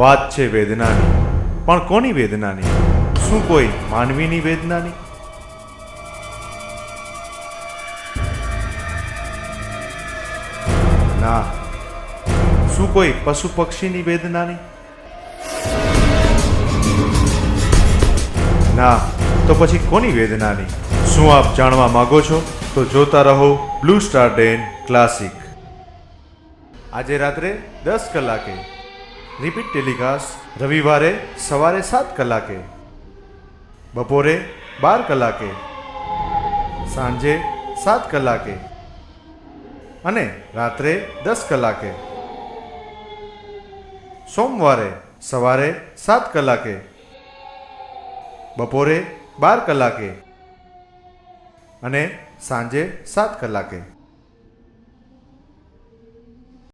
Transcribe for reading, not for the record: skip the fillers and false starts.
વાત છે વેદનાની, પણ કોની વેદનાની? શું કોઈ માનવીની વેદનાની? ના. શું કોઈ પશુ પક્ષીની વેદનાની? ના. તો પછી કોની વેદનાની? શું આપ જાણવા માંગો છો? તો જોતા રહો બ્લુ સ્ટાર ડેન ક્લાસિક. આજે રાત્રે 10 કલાકે રિપીટ ટેલિકાસ્ટ, રવિવારે સવારે 7 કલાકે, બપોરે 12 કલાકે, સાંજે 7 કલાકે અને રાત્રે 10 કલાકે. સોમવારે સવારે 7 કલાકે, બપોરે 12 કલાકે અને સાંજે 7 કલાકે.